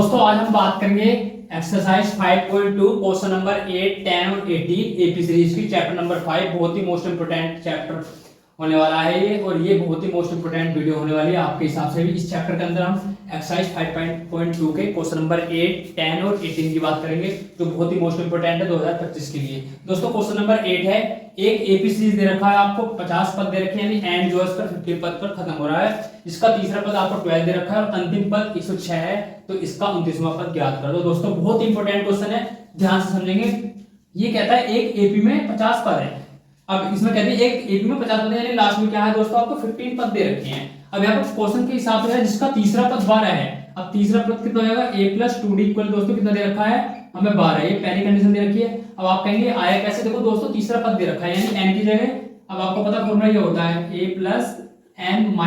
दोस्तों आज हम बात करेंगे एक्सरसाइज 5.2 क्वेश्चन नंबर 8, 10 और 18 एपी सीरीज की चैप्टर नंबर 5। बहुत ही मोस्ट इंपोर्टेंट चैप्टर होने वाला है ये, और ये बहुत ही मोस्ट इंपोर्टेंट वीडियो होने वाली है आपके हिसाब से भी। इस चैप्टर के अंदर हम एक्सरसाइज 5.2 के क्वेश्चन नंबर 8, 10 और 18 की बात करेंगे, जो बहुत ही मोस्ट इंपोर्टेंट है 2025 के लिए। दोस्तों क्वेश्चन नंबर 8 है, एक एपी सीरीज दे रखा है आपको, 50 पद दे रखे हैं, यानी एंड जो है इस पर 50 पद पर खत्म हो रहा है। इसका तीसरा पद आपको 12 दे रखा है और अंतिम पद 106 है, तो इसका 29वां पद ज्ञात कर दो। दोस्तों बहुत इंपॉर्टेंट क्वेश्चन है, ध्यान से समझेंगे। ये कहता है एक एपी में 50 पद है। अब इसमें कहते हैं एक एपी में 50 पद है, यानी लास्ट में क्या है दोस्तों, आपको 15 पद दे रखे हैं। अब यहाँ पर क्वेश्चन के हिसाब से है जिसका तीसरा पद 12 है। अब तीसरा पद कितना हो जाएगा, a + 2d इक्वल दोस्तों कितना दे रखा है हमें 12, ये पहली कंडीशन दे रखी है। अब आप कहेंगे आया कैसे, देखो दोस्तों तीसरा पद दे रखा है यानी n की जगह, अब आपको पता फॉर्मूला ये होता है a + n -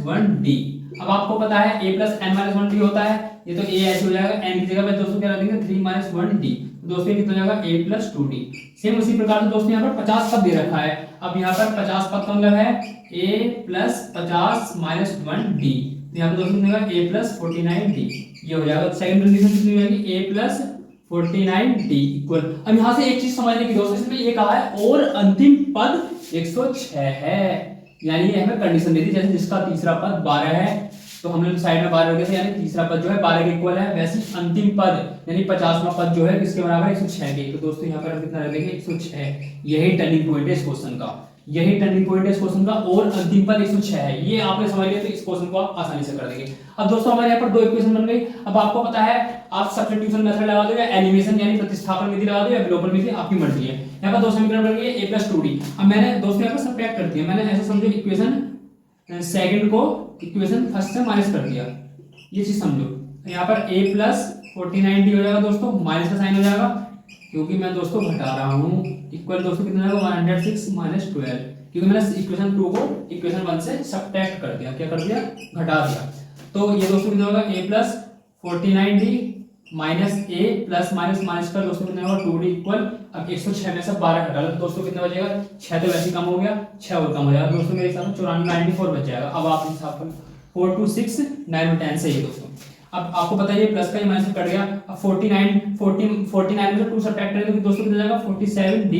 1d। अब आपको पता है a + n - 1d होता है, ये तो a ऐसे हो जाएगा, n की जगह पे दोस्तों क्या रख देंगे 3 - 1d, दोस्तों कितना हो जाएगा a + 2d। सेम उसी प्रकार से दोस्तों यहाँ पर 50 पद दे रखा है। अब यहाँ पर 50 पद का मतलब है a + 50 - 1d, तो यहाँ पे दोस्तों कितना होगा a + 49d, ये हो जाएगा। सेकंड कंडीशन कितनी हो जाएगी a + 49d इक्वल। अब यहाँ से एक चीज समझने की दोस्तों, इसमें ये कहा है और अंतिम पद 106 है, यानी ये हमें कंडीशन दी थी, जैसे जिसका तीसरा पद 12 है तो हमने साइड में 12 रखे थे, यानी तीसरा पद जो है 12 के इक्वल है, वैसे अंतिम पद यानी 50वां पद जो है किसके बराबर है 106 के। तो दोस्तों यहाँ पर हम कितना रख देंगे 106, यही टर्निंग पॉइंट है इस क्वेश्चन का, यही टर्निंग पॉइंट है इस क्वेश्चन का, और अंतिम पद 106 है। ये आपने समझ लिया तो इस क्वेश्चन को आप आसानी से कर देंगे। अब दोस्तों हमारे यहाँ पर दो इक्वेशन बन गई। अब आपको पता है आप सब्स्टिट्यूशन मेथड लगा दो या एलिमिनेशन यानी प्रतिस्थापन विधि लगा दो या विलोपन विधि, आपकी मर्जी है। यहाँ पर दो समीकरण बन गए a + 2d। अब मैंने दोस्तों यहाँ पर सब्ट्रैक्ट कर दिया, मैंने ऐसे समझो इक्वेशन सेकंड को इक्वेशन फर्स्ट से माइनस कर दिया, ये चीज समझो। यहाँ पर a + 49d हो जाएगा दोस्तों, माइनस का साइन हो जाएगा क्योंकि मैं दोस्तों घटा रहा हूँ, इक्वल दोस्तों कितना हो जाएगा 106 - 12, क्योंकि मैंने इक्वेशन 2 को इक्वेशन 1 से सब्ट्रैक्ट कर दिया, क्या कर दिया घटा दिया। तो ये दोस्तों कितना होगा a + 49d minus a plus minus minus का दोस्तों कितना होगा 2d इक्वल। अब 106 में से 12 हटा लो तो दोस्तों कितना बचेगा 6, तो वैसे कम हो गया, 6 और कम हो जाएगा दोस्तों, मेरे हिसाब से 94 बच जाएगा। अब आप हिसाब कर 4 2 6 9 और 10 से ही दोस्तों। अब आपको पता है ये प्लस का ये माइनस कट गया। अब 49 में से 2 सब्ट्रैक्ट करें तो दोस्तों कितना जाएगा 47d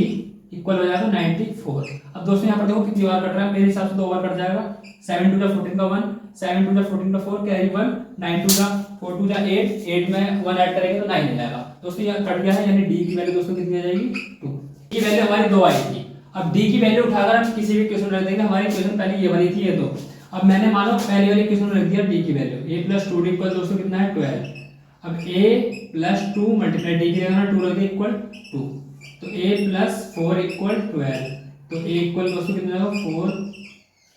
इक्वल हो जाएगा 94। अब दोस्तों यहाँ पर देखो कितनी बार कट रहा है, मेरे हिसाब से 2 बार कट जाएगा। 7 2 14 का 1, 7 2 14 का 4 कैरी 1, 9 2 का 4 2 का 8, 8 में 1 ऐड करेंगे तो 9 हो जाएगा दोस्तों, ये कट गया है, यानी d की वैल्यू दोस्तों कितनी आ जाएगी 2। की वैल्यू हमारी 2 आई थी। अब d की वैल्यू उठाकर हम किसी भी इक्वेशन में रख देंगे, हमारी इक्वेशन पहले ये बनी थी ये 2। अब मैंने मानो पहले वाली इक्वेशन में रख दिया d की वैल्यू a + 2d इक्वल दोस्तों कितना है 12। अब a + 2 मल्टीप्लाई d की जगह 2 रख दिया इक्वल 2, तो a + 4 इक्वल 12, तो a इक्वल दोस्तों कितना आएगा 4,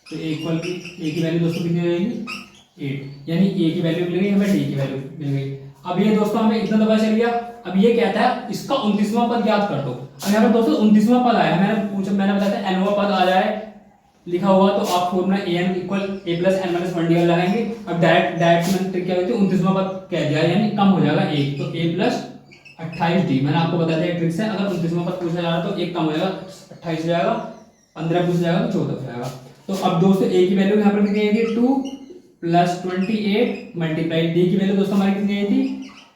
तो a इक्वल की a की वैल्यू दोस्तों कितनी आएगी 8, यानी a की वैल्यू मिल गई हमें, d की वैल्यू मिल गई। अब ये दोस्तों हमें इतना दफा चल गया। अब ये कहता है इसका 29वां पद ज्ञात कर दो। अब यहाँ पर दोस्तों 29वां पद आया, मैंने बताया था nवां पद आ जाए लिखा हुआ तो आप formula an equal a + n - 1d लगाएंगे। अब डायरेक्ट मैंने क्या होती है 29वां पद कह दिया, यानी कम हो जाएगा 1, तो a + 28d। मैंने आपको बताया था एक ट्रिक से, अगर 29वां पद पूछा जा रहा तो 1 कम हो जाएगा 28 हो जाएगा, 15 पूछा जाएगा तो 14 हो जाएगा। तो अब दोस्तों a की वैल्यू यहाँ पर कितनी आई थी 2 + 28 मल्टीप्लाई d की वैल्यू दोस्तों हमारी कितनी आई थी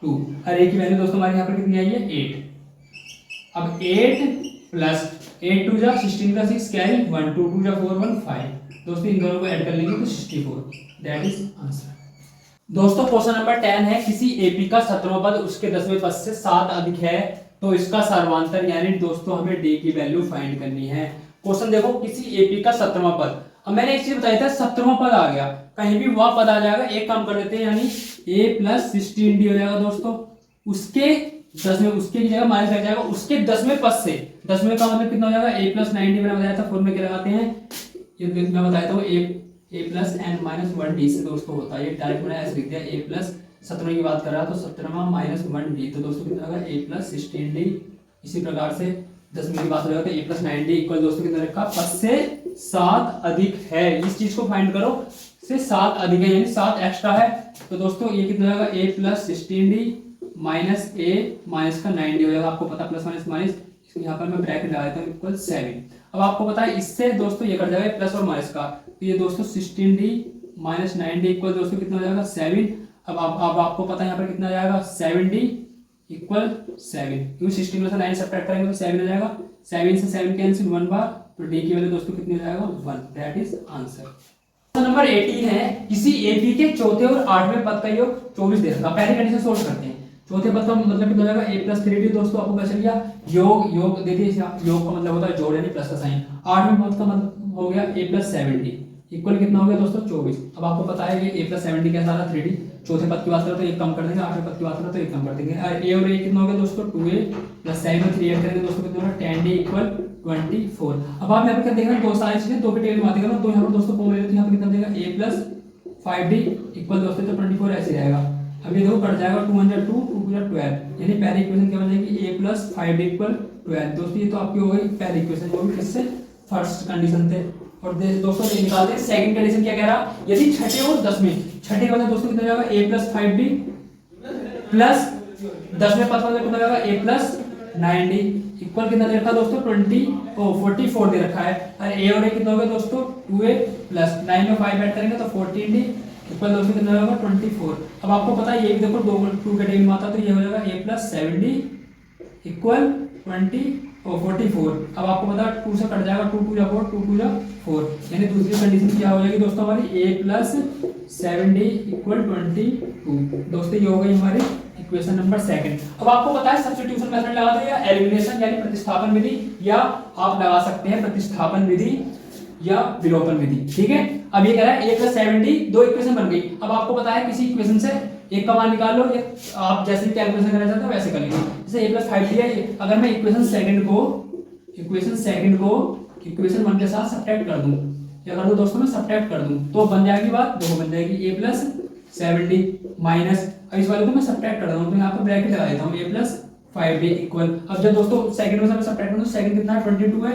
2, और a की वैल्यू दोस्तों हमारे यहाँ पर कितनी आई है 8। अब 8 + 8 2 जा 16 का 6 कैरी 1 2 2 जा 4 1 5, दोस्तों इन दोनों को ऐड कर लेंगे तो 64, दैट इज आंसर। दोस्तों क्वेश्चन नंबर 10 है, किसी एपी का 17वां पद उसके 10वें पद से 7 अधिक है तो इसका सर्वांतर, यानी दोस्तों हमें d की वैल्यू फाइंड करनी है। क्वेश्चन देखो, किसी एपी का 17वां पद, अब मैंने एक चीज बताई था 17वां पद आ गया, कहीं भी वह पद आ जाएगा, एक काम कर देते हैं, यानी a + 16d हो जाएगा दोस्तों, उसके 10वें, उसके की जगह माइनस लग जाएगा, उसके 10वें पद से, 10वें का मतलब कितना हो जाएगा a + 9d, मैंने बताया था फॉर्मूले के लगाते हैं, ये मैं बताया था a + n - 1d से दोस्तों होता है, ये डायरेक्ट मैंने ऐसे लिख दिया a + 17 की बात कर रहा तो 17वां - 1d, तो दोस्तों कितना होगा a + 16d। इसी प्रकार से 10वें की बात हो जाएगा तो a + 9d इक्वल दोस्तों कितना रखा पद से 7 अधिक है, इस चीज को फाइंड करो, से 7 अधिक है यानी 7 एक्स्ट्रा है, तो दोस्तों ये कितना होगा a + 16d minus a minus का 9d हो जाएगा, आपको पता प्लस माइनस माइनस, यहाँ पर मैं ब्रैकेट लगा देता हूँ इक्वल 7। अब आपको पता है इससे दोस्तों ये कट जाएगा प्लस और माइनस का, तो ये दोस्तों 16d - 9d इक्वल दोस्तों कितना हो जाएगा 7। अब आपको पता है यहाँ पर कितना जाएगा 7D इक्वल 7, क्यों 16 में से 9 सब्ट्रैक्ट करेंगे तो 7 हो जाएगा, 7 से 7 कैंसिल 1 बार, तो डी की वैल्यू दोस्तों कितनी हो जाएगा 1, that is answer. Question number 18 है, किसी एपी के चौथे और आठवें पद का योग 24 दे रखा। पहली कंडीशन सोल्व करते हैं। चौथे पद का मतलब कितना हो जाएगा a + 3d, दोस्तों आपको पता चल गया। योग दे दिए, योग का मतलब होता है जोड़ यानी प्लस का साइन। आठवें पद का मतलब हो गया a + 7d इक्वल कितना हो गया दोस्तों 24। अब आपको पता है कि a + 7d कैसा आ रहा 3d, चौथे पद की बात करें तो एक कम कर देंगे, आठवें पद की बात करें तो एक कम कर देंगे। और a कितना हो गया दोस्तों 2a + 7 में 3 ऐड करेंगे दोस्तों कितना होगा 10d इक्वल 24। अब आप यहाँ पे क्या देख रहे हैं, दो सारी चीजें दो के टेबल में आती है ना, तो यहाँ पर दोस्तों कॉमन ले लेते हैं। यहाँ पे कितना देगा a + 5d इक्वल दोस्तों तो 24 ऐसे रहेगा। अब ये देखो कट जाएगा 2 × 2 2 × 12, यानी पहली इक्वेशन क्या बन जाएगी a + 5d इक्वल 12। दोस्तों ये तो आपकी हो गई पहली इक्वेशन, वो भी किससे फर्स्ट कंडीशन थे। और दोस्तों ये निकालते हैं सेकंड कंडीशन क्या कह रहा, यदि छठे और 10वें, छठे का दोस्तों कितना जाएगा a + 5d प्लस 10वें पद का कितना जाएगा a + 9d इक्वल कितना दे रखा है दोस्तों 44 दे रखा है। और a और a कितना हो गया दोस्तों 2a + 9 में 5 ऐड करेंगे तो 14d इक्वल दोस्तों कितना होगा 24। अब आपको पता है ये भी देखो 2 के टेबल में आता तो ये हो जाएगा a + 7d इक्वल 44। अब आपको पता है 2 से कट जाएगा, 2 × 4 2 × 4, यानी दूसरी कंडीशन क्या हो जाएगी दोस्तों हमारी a + 7d इक्वल 22। दोस्तों ये हो गई हमारी इक्वेशन नंबर सेकंड। अब आपको पता है सब्स्टिट्यूशन मेथड लगा दो या एलिमिनेशन यानी प्रतिस्थापन विधि, या आप लगा सकते हैं प्रतिस्थापन विधि या विलोपन विधि, ठीक है। अब ये कह रहा है a + 7d, दो इक्वेशन बन गई। अब आपको पता है किसी इक्वेशन से एक का मान निकाल लो, आप जैसे कैलकुलेशन करना चाहते हो वैसे कर लीजिए। जैसे a + 5d है, अगर मैं इक्वेशन सेकंड को इक्वेशन 1 के साथ सब्ट्रैक्ट कर दूं, क्या कर दूं दोस्तों मैं सब्ट्रैक्ट कर दूं, तो बन जाएगी बात, देखो बन जाएगी a + 7d माइनस, अब इस वाले को मैं सब्ट्रैक्ट कर रहा हूं तो यहाँ पर ब्रैकेट लगा देता हूं a + 5d इक्वल। अब जब दोस्तों सेकंड में से मैं सब्ट्रैक्ट करूं तो सेकंड कितना है 22 है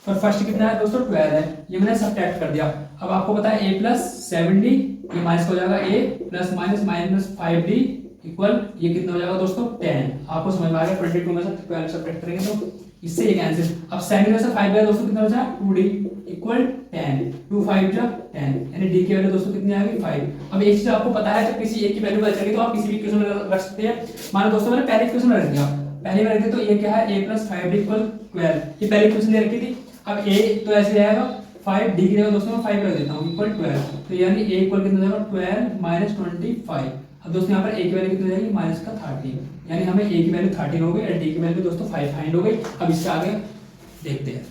और फर्स्ट कितना है दोस्तों 12 है, ये मैंने सब्ट्रैक्ट कर दिया। अब आपको पता है a + 7d, ये माइनस हो जाएगा a plus minus 5d equal ये कितना हो जाएगा दोस्तों 10। आपको समझ में आ गया, 22 में से 12 सब्ट्रैक्ट करेंगे तो इससे ये कैंसिल। अब 7 में से 5 गया दोस्तों कितना बचा 2d इक्वल 10, 2 5 जा 10, यानी d की वैल्यू दोस्तों कितनी आ गई 5। अब एक चीज आपको पता है जब किसी एक की वैल्यू पता चलेगी तो आप किसी भी इक्वेशन में रख सकते हैं। मानो दोस्तों मैंने पहले इक्वेशन में रख दिया, पहले में रख दिया तो ये क्या है a + 5d इक्वल 12, ये पहली इक्वेशन दे रखी थी। अब a तो ऐसे रहेगा 5, d की जगह दोस्तों मैं 5 रख देता हूं इक्वल 12, तो यानी a इक्वल कितना हो जाएगा 12 - 25। अब दोस्तों यहाँ पर a की वैल्यू कितनी हो जाएगी -13, यानी हमें a की वैल्यू 13 हो गई और d की वैल्यू दोस्तों 5 फाइंड हो गई। अब इससे आगे देखते हैं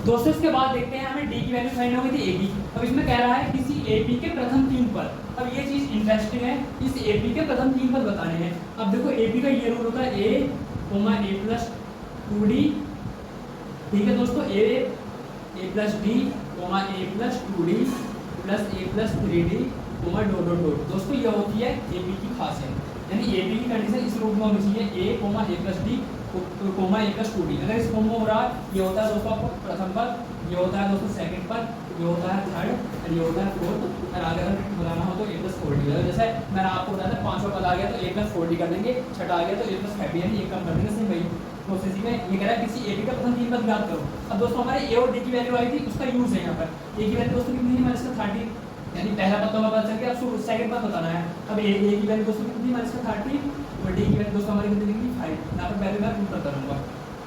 दोस्तों, इसके बाद देखते हैं हमें d की वैल्यू फाइंड हो गई थी a की। अब इसमें कह रहा है किसी AP के प्रथम 3 पद, अब ये चीज इंटरेस्टिंग है, इस AP के प्रथम 3 पद बताने हैं। अब देखो AP का ये रूल होता है a, a + 2d, ठीक है दोस्तों, a + d, a + 2d plus a + 3d, दोस्तों ये होती है AP की खासियत, यानी AP की कंडीशन इस रूप में होनी चाहिए a, a + d, a + 2d। अगर इस फॉर्म में हो रहा है, ये होता है दोस्तों आपको प्रथम पद, ये होता है दोस्तों सेकंड पद, ये होता है थर्ड और ये होता है फोर्थ, और आगे अगर बुलाना हो तो a + 4d। जैसे मैंने आपको बताया था 5वां पद आ गया तो a + 4d कर देंगे, छठा आ गया तो a + 5d, यानी एक कम कर देंगे, सही भाई। तो इसी में ये कह रहा है किसी AP का प्रथम 3 पद ज्ञात करो। अब दोस्तों हमारे a और d की वैल्यू आई थी, उसका यूज है यहाँ पर। a की वैल्यू दोस्तों कितनी है -13, यानी पहला पद तो हमें पता चल गया, अब सेकंड पद बताना है। अब a की वैल्यू दोस्तों कितनी -13 और d की वैल्यू दोस्तों हमारी कितनी निकली 5। यहाँ पर वैल्यू मैं पुट करता रहूंगा।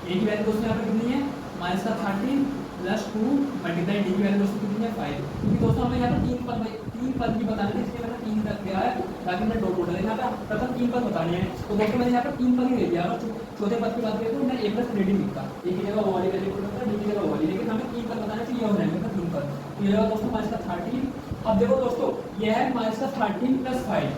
a की वैल्यू दोस्तों यहाँ पर कितनी है -13 + 2 मल्टीप्लाई d की वैल्यू दोस्तों कितनी है 5। क्योंकि दोस्तों हमें यहाँ पर तीन पद की बताने थे, इसलिए मैंने 3 तक दिया है ताकि मैं डॉट टोटल यहाँ पर प्रथम 3 पद बताने हैं। तो दोस्तों मैंने यहाँ पर 3 पद ही ले लिया, और चौथे पद की बात करें तो मैं a + 3d लिखता, a की जगह वो वाली वैल्यू पुट करता, d की जगह वो वाली, लेकिन हमें 3 पद बताने चाहिए हो जाएंगे 3 पद। तो ये दोस्तों -13। अब देखो दोस्तों ये है -13 + 5,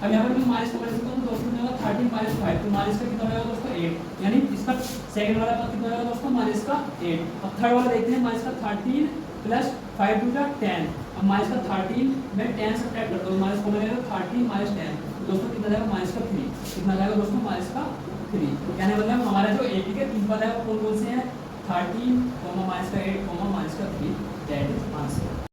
अब यहाँ पर मैं माइनस को कर सकता हूँ, दोस्तों कितना होगा 13 - 5, तो माइनस का कितना होगा दोस्तों 8, यानी इसका सेकंड वाला पद कितना होगा दोस्तों -8। अब थर्ड वाला देखते हैं -13 + 5 × 10। अब -13 मैं 10 सब्ट्रैक्ट करता हूँ, माइनस को मिलेगा 13 - 10, दोस्तों कितना जाएगा -3, कितना जाएगा दोस्तों -3। यानी मतलब हमारा जो AP के 3 पद है वो कौन कौन से हैं 13, -8, -3, दैट इज आंसर।